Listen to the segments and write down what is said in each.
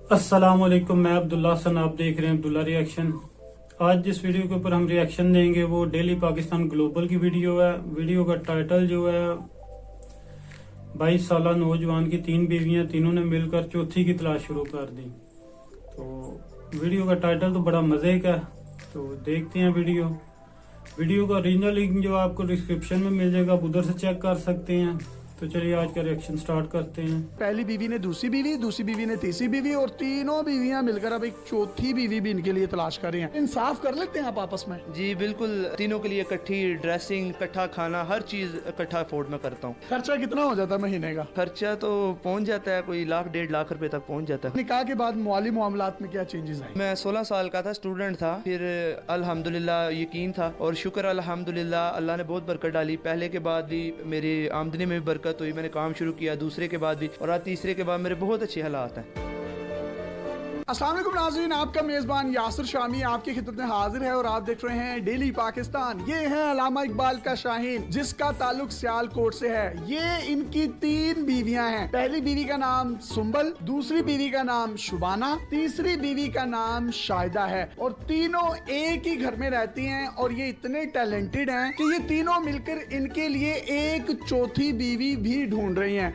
अस्सलामुअलैकुम, मैं अब्दुल्ला हसन, आप देख रहे हैं अब्दुल्ला रिएक्शन। आज जिस वीडियो के ऊपर हम रिएक्शन देंगे वो डेली पाकिस्तान ग्लोबल की वीडियो है। वीडियो का टाइटल जो है 22 साल नौजवान की 3 बीवियां, तीनों ने मिलकर चौथी की तलाश शुरू कर दी। तो वीडियो का टाइटल तो बड़ा मजे का है, तो देखते हैं वीडियो का ओरिजिनल लिंक जो आपको डिस्क्रिप्शन में मिल जाएगा, आप उधर से चेक कर सकते हैं। तो चलिए आज का रिएक्शन स्टार्ट करते हैं। पहली बीवी ने दूसरी बीवी ने तीसरी बीवी और तीनों बीवियां मिलकर अब एक चौथी बीवी भी इनके लिए तलाश कर रही हैं। इंसाफ कर लेते हैं आप आपस में? जी बिल्कुल, तीनों के लिए इकट्ठी ड्रेसिंग, इकट्ठा खाना, हर चीज इकट्ठा अफोर्ड में करता हूँ। खर्चा कितना हो जाता है महीने का? खर्चा तो पहुँच जाता है, कोई लाख 1.5 लाख रुपए तक पहुँच जाता है। निकाह के बाद माली मामलात में क्या चेंजेस आए? मैं 16 साल का था, स्टूडेंट था, फिर अल्हम्दुलिल्लाह यकीन था और शुक्र अल्हम्दुलिल्लाह अल्लाह ने बहुत बरकत डाली। पहले के बाद भी मेरी आमदनी में भी बरकत हुई, मैंने काम शुरू किया, दूसरे के बाद भी, और आज तीसरे के बाद मेरे बहुत अच्छे हालात हैं। अस्सलाम वालेकुम नाज़रीन, आपका मेज़बान यासिर शामी आपकी खिदमत में हाजिर है और आप देख रहे हैं डेली पाकिस्तान। ये है अल्लामा इकबाल का शाहीन, जिसका ताल्लुक सियालकोट से है। ये इनकी 3 बीवियां हैं। पहली बीवी का नाम सुंबल, दूसरी बीवी का नाम शुबाना, तीसरी बीवी का नाम शाहिदा है और तीनों एक ही घर में रहती हैं। और ये इतने टैलेंटेड हैं कि ये तीनों मिलकर इनके लिए एक चौथी बीवी भी ढूंढ रही हैं।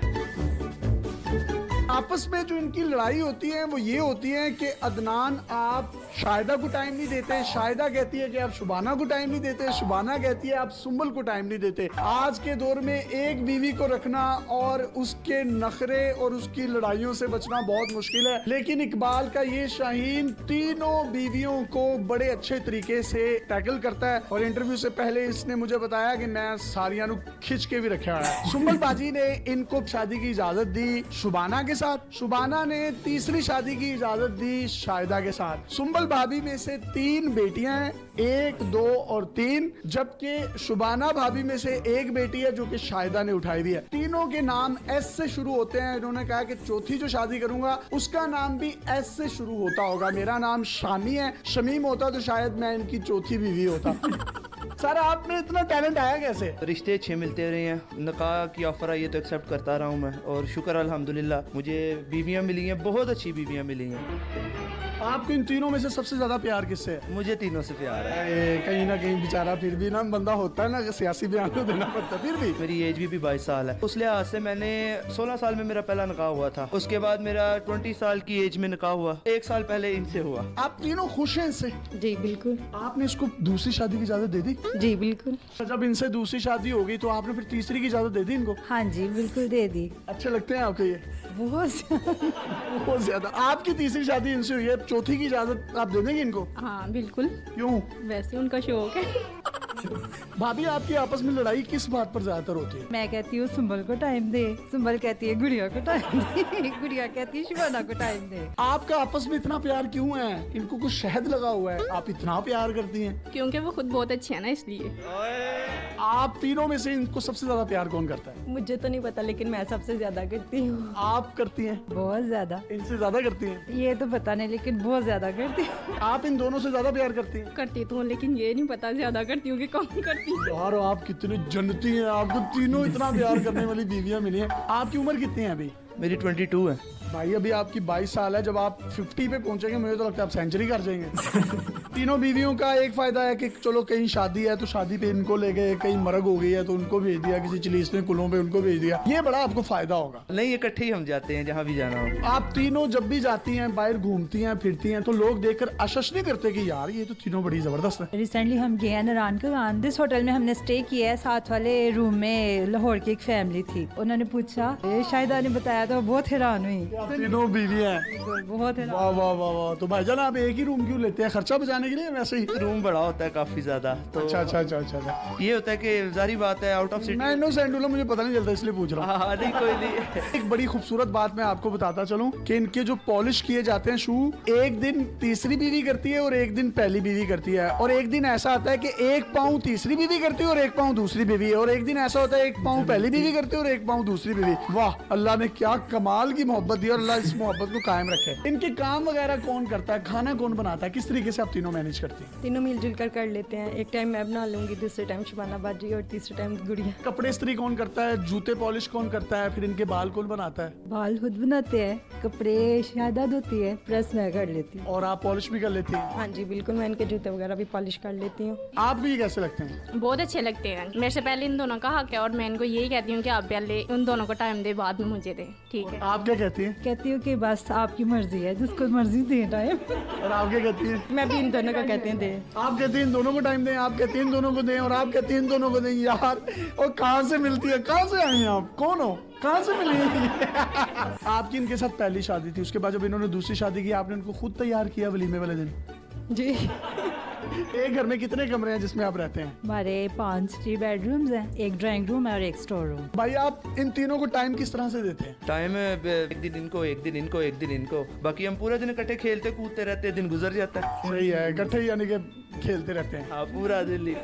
आपस में जो इनकी लड़ाई होती है वो ये होती है कि अदनान आप शाहिदा को टाइम नहीं देते, शाहिदा कहती है कि आप शुबाना को टाइम नहीं देते, शुबाना कहती है आप सुंबल को टाइम नहीं देते। आज के दौर में एक बीवी को रखना और उसके नखरे और उसकी लड़ाइयों से बचना बहुत मुश्किल है, लेकिन इकबाल का ये शाहीन तीनों बीवियों को बड़े अच्छे तरीके से टैकल करता है। और इंटरव्यू से पहले इसने मुझे बताया कि मैं सारियां खिंच के भी रखा है। सुंबल बाजी ने इनको शादी की इजाजत दी शुबाना के साथ, शुबाना ने तीसरी शादी की इजाजत दी शाहिदा के साथ। सुंबल भाभी में से 3 बेटियां हैं, 1, 2 और 3, जबकि शुबाना भाभी में से 1 बेटी है जो कि शाहिदा ने उठाई दी है। तीनों के नाम एस से शुरू होते हैं। इन्होंने कहा कि चौथी जो शादी करूंगा उसका नाम भी एस से शुरू होता होगा। मेरा नाम शामी है, शमीम होता तो शायद मैं इनकी चौथी बीवी होता। सर आप में इतना टैलेंट आया कैसे? रिश्ते अच्छे मिलते रहे हैं, निकाह की ऑफर आई है तो एक्सेप्ट करता रहा हूँ मैं, और शुक्र अल्हम्दुलिल्लाह मुझे बीवियाँ मिली हैं, बहुत अच्छी बीवियाँ मिली हैं। आपको इन तीनों में से सबसे ज्यादा प्यार किससे है? मुझे तीनों से प्यार है। कहीं ना कहीं बेचारा फिर भी ना बंदा होता है ना कि सियासी बयान तो देना पड़ता है, फिर भी मेरी एज भी 22 साल है। उस लिहाज से मैंने 16 साल में मेरा पहला निकाह हुआ था, उसके बाद मेरा 20 साल की एज में निकाह हुआ, 1 साल पहले इनसे हुआ। आप तीनों खुश हैं इससे? जी बिल्कुल। आपने इसको दूसरी शादी की इजाजत दे दी? जी बिल्कुल। जब इनसे दूसरी शादी हो गई तो आपने फिर तीसरी की इजाजत दे दी इनको? हाँ जी बिल्कुल दे दी। अच्छे लगते हैं आपको ये? बहुत ज्यादा। आपकी तीसरी शादी इनसे हुई है, चौथी की इजाजत आप दे देंगे इनको? हाँ बिल्कुल। क्यों? वैसे उनका शौक है। भाभी आपकी आपस में लड़ाई किस बात पर ज्यादातर होती है? मैं कहती हूँ सुंबल को टाइम दे, सुंबल कहती है गुड़िया को टाइम दे, गुड़िया कहती है शुबाना को टाइम दे। आपका आपस में इतना प्यार क्यों है? इनको कुछ शहद लगा हुआ है, आप इतना प्यार करती हैं? क्योंकि वो खुद बहुत अच्छे हैं ना, इसलिए। आप तीनों में से इनको सबसे ज्यादा प्यार कौन करता है? मुझे तो नहीं पता, लेकिन मैं सबसे ज्यादा करती हूँ। आप करती हैं? बहुत ज्यादा। इनसे ज्यादा करती हैं? ये तो पता नहीं, लेकिन बहुत ज्यादा करती हूँ। आप इन दोनों से ज्यादा प्यार करती हैं? करती तो हूँ, लेकिन ये नहीं पता ज्यादा करती हूँ कि कम करती हूँ। यार आप कितने जन्नती हैं, आपको तीनों इतना प्यार करने वाली बीवियां मिली हैं। आपकी उम्र कितनी है अभी? मेरी 22 है। भाई अभी आपकी 22 साल है, जब आप 50 पे पहुंचेंगे मुझे तो लगता है आप सेंचुरी कर जाएंगे। तीनों बीवियों का एक फायदा है कि चलो कहीं शादी है तो शादी पे इनको ले गए, कहीं मरग हो गई है तो उनको भेज दिया, किसी चिलीसने कुलों पे उनको भेज दिया, ये बड़ा आपको फायदा होगा। नहीं, इकट्ठे ही हम जाते हैं जहाँ भी जाना हो। आप तीनों जब भी जाती हैं, बाहर घूमती हैं, फिरती हैं, तो लोग देखकर आश्चर्य नहीं करते कि यार ये तो तीनों बड़ी जबरदस्त है? रिसेंटली हम गए हैं नारायण का, जिस होटल में हमने स्टे किया है, साथ वाले रूम में लाहौर की एक फैमिली थी। उन्होंने पूछा, शाहिदा ने बताया तो बहुत हैरान हुई। तीनों बीवियां बहुत हैरान। वाह वाह वाह वाह। तो भाईजान आप एक ही रूम क्यों लेते हैं? खर्चा बचाने के लिए? वैसे ही रूम बड़ा होता है काफी ज्यादा, तो अच्छा। ये होता है कि जारी बात है आउट ऑफ सिटी। मैं इनोसेंट हूं, मुझे पता नहीं चलता इसलिए पूछ रहा हूँ। हाँ नहीं, कोई नहीं। एक बड़ी खूबसूरत बात मैं आपको बताता चलूं कि इनके जो पॉलिश किए जाते हैं शू, एक दिन तीसरी बीवी करती है और एक दिन पहली बीवी करती है, और एक दिन ऐसा आता है कि 1 पाँव तीसरी बीवी करती है और 1 पाँव दूसरी बीवी, और एक दिन ऐसा होता है 1 पाँव पहली बीवी करती है और 1 पाँव दूसरी बीवी। वाह, अल्लाह ने क्या कमाल की मोहब्बत दी और अल्लाह इस मोहब्बत को कायम रखे। इनके काम वगैरह कौन करता है? खाना कौन बनाता है? किस तरीके से आप तीनों मैनेज करती हैं? तीनों मिलजुल कर लेते हैं। एक टाइम मैं बना लूंगी, दूसरे टाइम शबाना बाजी और तीसरे टाइम गुड़िया। कपड़े इस्त्री कौन करता है, जूते पॉलिश कौन करता है, फिर इनके बाल कौन बनाता है? बाल खुद बनाते हैं, कपड़े शादात होती है, प्रेस मैं कर लेती हूँ। और आप पॉलिश भी कर लेती हैं? हाँ जी बिल्कुल, मैं इनके जूते वगैरह भी पॉलिश कर लेती हूँ। आपको ये कैसे लगते हैं? बहुत अच्छे लगते हैं। मेरे से पहले इन दोनों का हक है और मैं इनको यही कहती हूँ कि आप पहले उन दोनों को टाइम दे, बाद में मुझे दे। ठीक है। आप क्या कहती हैं? कहती हूँ कि बस आपकी मर्जी है, जिसको मर्जी दे टाइम। और आप क्या कहती हैं? मैं भी इन दोनों को कहती हूँ दे। आप कहती हैं इन दोनों को टाइम दें, आप कहती हैं इन दोनों को दें, और आप कहती हैं इन दोनों को दें। यार, और कहाँ से मिलती है, कहाँ से आई हैं आप, कौन हो, कहाँ से मिली? आपकी इनके साथ पहली शादी थी, उसके बाद जब इन्होंने दूसरी शादी की, आपने उनको खुद तैयार किया वलीमे वाले दिन? जी। एक घर में कितने कमरे हैं जिसमें आप रहते हैं? हमारे 3 बेडरूम्स हैं, एक ड्राइंग रूम है और एक स्टोर रूम। भाई आप इन तीनों को टाइम किस तरह से देते हैं? टाइम एक दिन इनको, एक दिन इनको, एक दिन इनको, बाकी हम पूरा दिन इकट्ठे खेलते कूदते रहते हैं, दिन गुजर जाता है। सही है, इकट्ठे यानी कि खेलते रहते हैं। हाँ, पूरा दिन ही।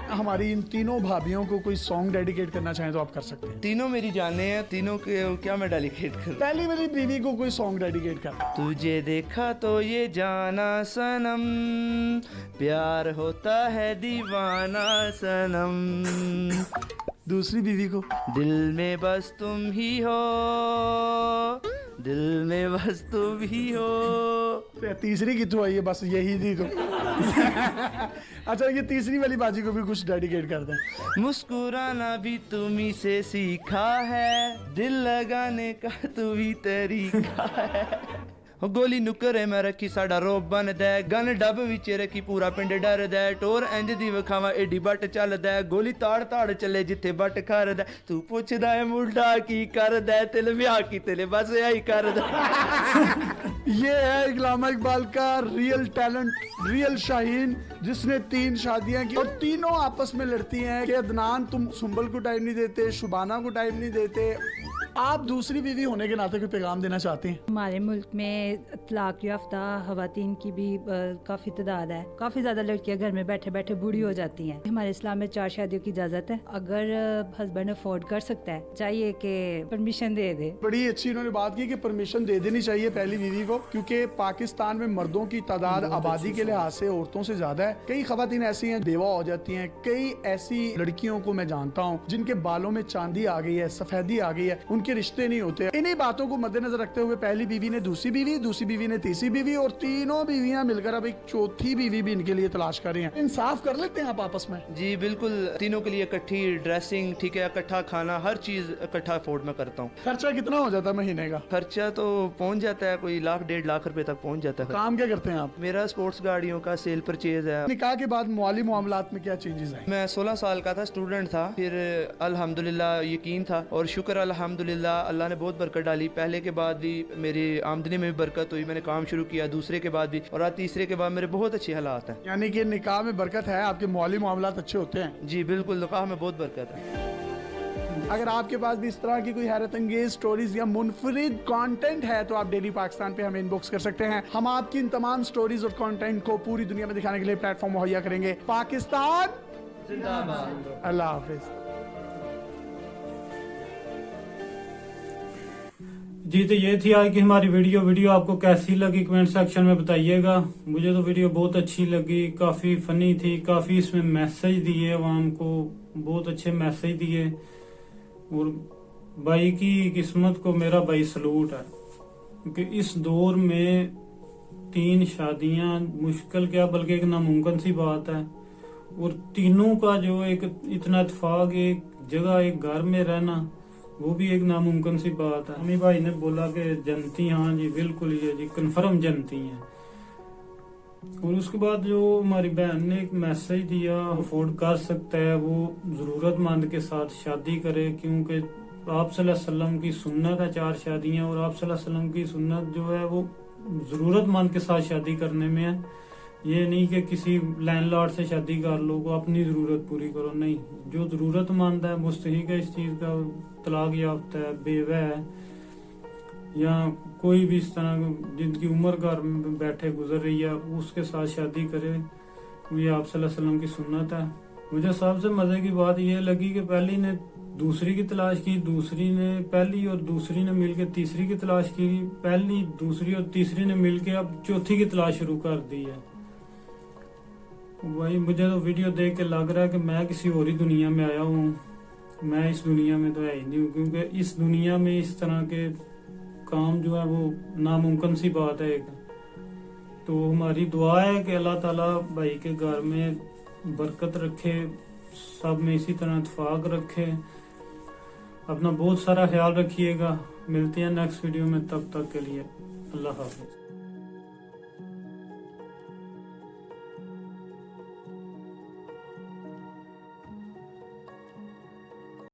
हमारी इन तीनों भाभियों को कोई सॉन्ग डेडिकेट करना चाहें तो आप कर सकते हैं। तीनों मेरी जाने हैं, तीनों के क्या मैं डेडिकेट कर। पहली मेरी बीवी को कोई सॉन्ग डेडिकेट कर। तुझे देखा तो ये जाना सनम, प्यार होता है दीवाना सनम, दूसरी बीवी को? दिल में बस तुम ही हो, दिल में बस तुम ही हो। तीसरी कितों आई है? बस यही थी तो। अच्छा, ये तीसरी वाली बाजी को भी कुछ डेडिकेट कर दें। मुस्कुराना भी तुम्ही से सीखा है, दिल लगाने का तू ही तरीका है। गोली नुकरे मैं रखी साडा रोब बन दे, गन डब विच रखी पूरा पिंड डर दे, टोर इंज दी विखावा एडी बट चल दे, गोली ताड़ ताड़ चले जिथे बट कर दे, तू पुछदा है मुंडा की कर दे, तिल ब्याह की तिल बस यही कर दे। ये है अल्लामा इकबाल का रियल टैलेंट, रियल शाहीन, जिसने 3 शादियां की और तीनों आपस में लड़ती हैं कि अदनान तुम सुंबल को टाइम नहीं देते, शुबाना को टाइम नहीं देते। आप दूसरी बीवी होने के नाते कोई पैगाम देना चाहते हैं? हमारे मुल्क में तलाक याफ्ता खवातीन की भी काफ़ी तादाद है। काफ़ी ज़्यादा लड़कियां घर में बैठे बैठे बूढ़ी हो जाती हैं। हमारे इस्लाम में 4 शादियों की इजाज़त है। अगर हस्बैंड अफोर्ड कर सकता है, चाहिए कि परमिशन दे दे। बड़ी अच्छी इन्होंने बात की कि परमिशन दे देनी चाहिए पहली बीवी को, क्योंकि पाकिस्तान में मर्दों की तादाद आबादी के लिहाज से औरतों से ज्यादा है। कई खवातीन ऐसी हैं बेवा हो जाती हैं। कई ऐसी लड़कियों को मैं जानता हूँ जिनके बालों में चांदी आ गई है, सफेदी आ गई है, उनके रिश्ते नहीं होते। इन्हीं बातों को मद्देनजर रखते हुए पहली बीवी ने दूसरी बीवी, दूसरी बीवी ने तीसरी बीवी, और तीनों बीवियां मिलकर अब एक चौथी बीवी भी इनके लिए तलाश कर रही हैं। इंसाफ कर लेते हैं आप आपस में? जी बिल्कुल, तीनों के लिए इकट्ठी ड्रेसिंग, ठीक है, इकट्ठा खाना, हर चीज इकट्ठा अफोर्ड में करता हूँ। खर्चा कितना हो जाता है महीने का? खर्चा तो पहुँच जाता है कोई 1-1.5 लाख रुपए तक पहुँच जाता है। काम क्या करते हैं आप? मेरा स्पोर्ट्स गाड़ियों का सेल परचेज है। निकाह के बाद माली मामलात में क्या चेंजेस आए? मैं 16 साल का था, स्टूडेंट था, फिर अल्हम्दुलिल्लाह यकीन था और शुक्र अल्हम्दुलिल्लाह अल्लाह ने बहुत बरकत डाली। पहले के बाद भी मेरी आमदनी में भी बरकत हुई, मैंने काम शुरू किया, दूसरे के बाद भी, और आज तीसरे के बाद मेरे बहुत अच्छे हालात हैं। यानी कि निकाह में बरकत है, आपके माली मामलात अच्छे होते हैं? जी बिल्कुल, निकाह में बहुत बरकत है। अगर आपके पास भी इस तरह की कोई हैरत अंगेज स्टोरीज या मुनफरिद कंटेंट है तो आप डेली पाकिस्तान पे हमें इनबॉक्स कर सकते हैं। हम आपकी इन तमाम स्टोरीज और कंटेंट को पूरी दुनिया में दिखाने के लिए प्लेटफॉर्म मुहैया करेंगे। पाकिस्तान जिंदाबाद। अल्लाह हाफिज। जी, तो ये थी आज की हमारी वीडियो आपको कैसी लगी कमेंट सेक्शन में बताइएगा। मुझे तो वीडियो बहुत अच्छी लगी, काफी फनी थी, काफी इसमें मैसेज दिए, आवाम को बहुत अच्छे मैसेज दिए, और भाई की किस्मत को मेरा भाई सलूट है, क्योंकि इस दौर में 3 शादियां मुश्किल क्या बल्कि एक नामुमकिन सी बात है, और तीनों का जो एक इतना इत्तेफाक एक जगह एक घर में रहना वो भी एक नामुमकिन सी बात है। अमी भाई ने बोला कि जनती, हाँ जी बिल्कुल ये जी कन्फर्म जनती हैं। और उसके बाद जो हमारी बहन ने एक मैसेज दिया, अफोर्ड कर सकता है वो जरूरतमंद के साथ शादी करे, क्योंकि आप सल्लल्लाहु अलैहि वसल्लम की सुन्नत है 4 शादियां, और आप सल्लल्लाहु अलैहि वसल्लम की सुन्नत जो है वो जरूरतमंद के साथ शादी करने में है। ये नहीं कि किसी लैंडलॉर्ड से शादी कर लो, को अपनी जरूरत पूरी करो, नहीं, जो जरूरतमंद है, मुस्तहिक है इस चीज का, तलाक याफ्ता है, बेवा है, या कोई भी इस तरह जिनकी उम्र घर में बैठे गुजर रही है, उसके साथ शादी करे, ये आप सल्लल्लाहु अलैहि वसल्लम की सुन्नत है। मुझे सबसे मजे की बात ये लगी कि पहली ने दूसरी की तलाश की, दूसरी ने पहली, और दूसरी ने मिलकर तीसरी की तलाश की, पहली दूसरी और तीसरी ने मिलकर अब चौथी की तलाश शुरू कर दी है। वही मुझे तो वीडियो देख के लग रहा है कि मैं किसी और ही दुनिया में आया हूँ। मैं इस दुनिया में तो है ही नहीं हूँ, क्योंकि इस दुनिया में इस तरह के काम जो है वो नामुमकिन सी बात है एक। तो हमारी दुआ है कि अल्लाह ताला भाई के घर में बरकत रखे, सब में इसी तरह इत्तेफाक रखे। अपना बहुत सारा ख्याल रखिएगा। मिलते हैं नेक्स्ट वीडियो में, तब तक के लिए अल्लाह हाफिज।